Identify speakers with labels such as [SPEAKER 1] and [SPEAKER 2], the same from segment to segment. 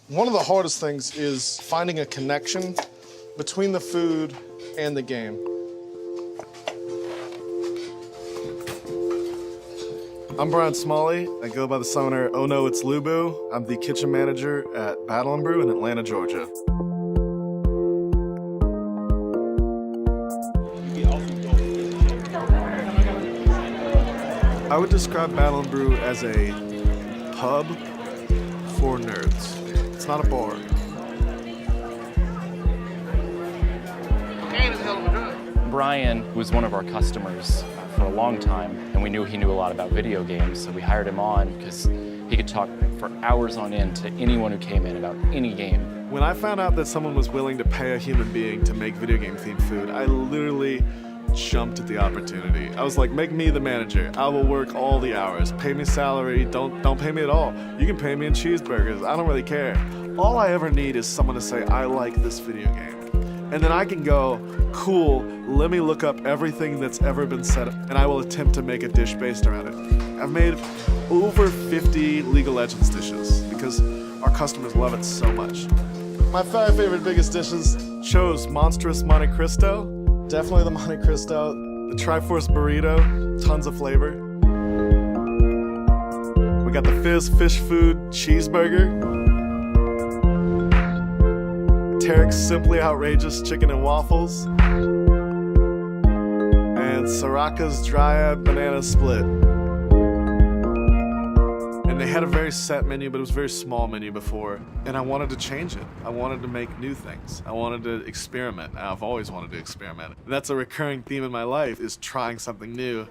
[SPEAKER 1] One of the hardest things is finding a connection between the food and the game. I'm Brian Smawley. I go by the summoner Oh No It's LuBu. I'm the kitchen manager at Battle and Brew in Atlanta, Georgia. I would describe Battle and Brew as a pub for nerds. It's not a bar.
[SPEAKER 2] Brian was one of our customers for a long time, and we knew he knew a lot about video games, so we hired him on because he could talk for hours on end to anyone who came in about any game.
[SPEAKER 1] When I found out that someone was willing to pay a human being to make video game themed food, I literally jumped at the opportunity. I was like, make me the manager. I will work all the hours. Pay me salary, don't pay me at all. You can pay me in cheeseburgers, I don't really care. All I ever need is someone to say, I like this video game. And then I can go, cool, let me look up everything that's ever been said, and I will attempt to make a dish based around it. I've made over 50 League of Legends dishes because our customers love it so much. My 5 favorite biggest dishes chose Monstrous Monte Cristo, definitely the Monte Cristo, the Triforce Burrito, tons of flavor. We got the Fizz Fish Food Cheeseburger, Tarek's Simply Outrageous Chicken and Waffles, and Soraka's Dryad Banana Split. And they had a very set menu, but it was a very small menu before, and I wanted to change it. I wanted to make new things. I wanted to experiment. I've always wanted to experiment. That's a recurring theme in my life, is trying something new.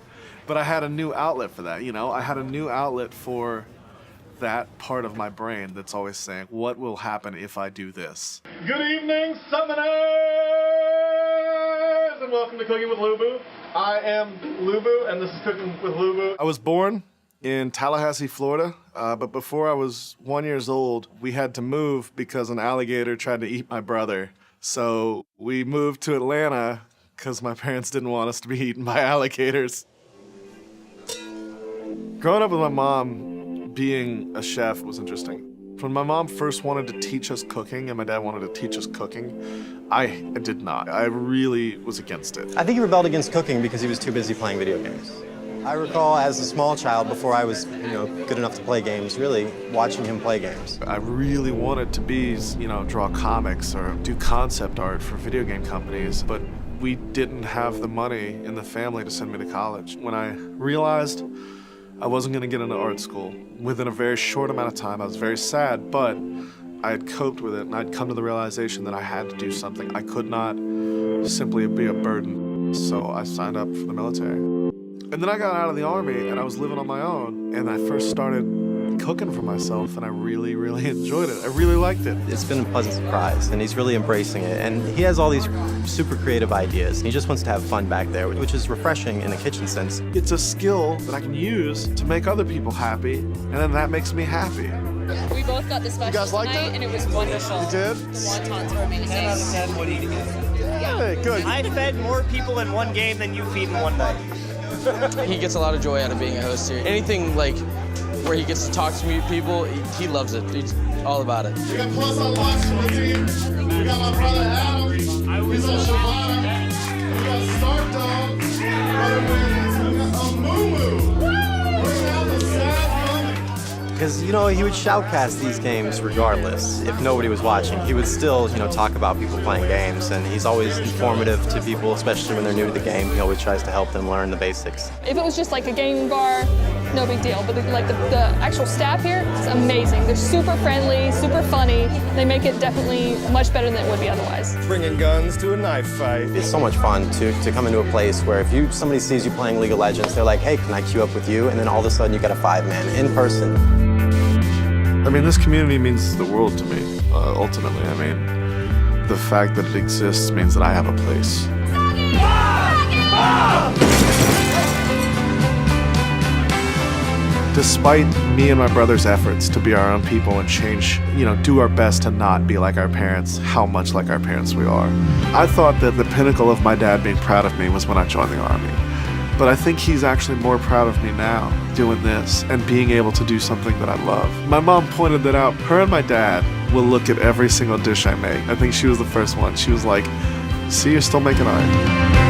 [SPEAKER 1] But I had a new outlet for that, you know? I had a new outlet for that part of my brain that's always saying, what will happen if I do this? Good evening, summoners! And welcome to Cooking with LuBu. I am LuBu, and this is Cooking with LuBu. I was born in Tallahassee, Florida, but before I was 1 year old, we had to move because an alligator tried to eat my brother. So we moved to Atlanta because my parents didn't want us to be eaten by alligators. Growing up with my mom, being a chef was interesting. When my mom first wanted to teach us cooking and my dad wanted to teach us cooking, I did not. I really was against it.
[SPEAKER 3] I think he rebelled against cooking because he was too busy playing video games. I recall as a small child, before I was, good enough to play games, really watching him play games.
[SPEAKER 1] I really wanted to be, draw comics or do concept art for video game companies, but we didn't have the money in the family to send me to college. When I realized I wasn't going to get into art school, within a very short amount of time, I was very sad, but I had coped with it, and I'd come to the realization that I had to do something. I could not simply be a burden, so I signed up for the military. And then I got out of the Army, and I was living on my own, and I first started cooking for myself, and I really, really enjoyed it. I really liked it.
[SPEAKER 3] It's been a pleasant surprise, and he's really embracing it, and he has all these super creative ideas. He just wants to have fun back there, which is refreshing in the kitchen sense.
[SPEAKER 1] It's a skill that I can use to make other people happy, and then that makes me happy.
[SPEAKER 4] We both got the special tonight, and it was wonderful.
[SPEAKER 1] You did?
[SPEAKER 4] The wontons were amazing.
[SPEAKER 5] 10 out of 10 would eat again.
[SPEAKER 1] Yeah, good.
[SPEAKER 5] I fed more people in one game than you feed in one night.
[SPEAKER 6] He gets a lot of joy out of being a host here. Anything like where he gets to talk to people, he loves it. He's all about it.
[SPEAKER 1] We got plus on watch from the team. We got my brother Adam. He's on Shavana. We got Stark Dog. Brother Williams. We got Mumu. Bring out the sad moment.
[SPEAKER 3] Because, he would shoutcast these games regardless. If nobody was watching, he would still, talk about people playing games, and he's always informative to people, especially when they're new to the game. He always tries to help them learn the basics.
[SPEAKER 4] If it was just like a gaming bar, no big deal. But the actual staff here is amazing. They're super friendly, super funny. They make it definitely much better than it would be otherwise.
[SPEAKER 7] Bringing guns to a knife fight.
[SPEAKER 3] It's so much fun to come into a place where if somebody sees you playing League of Legends, they're like, hey, can I queue up with you? And then all of a sudden you got a 5-man in person.
[SPEAKER 1] I mean, this community means the world to me, ultimately. I mean, the fact that it exists means that I have a place. Despite me and my brother's efforts to be our own people and change, do our best to not be like our parents, how much like our parents we are. I thought that the pinnacle of my dad being proud of me was when I joined the Army. But I think he's actually more proud of me now doing this and being able to do something that I love. My mom pointed that out. Her and my dad will look at every single dish I make. I think she was the first one. She was like, see, you're still making art.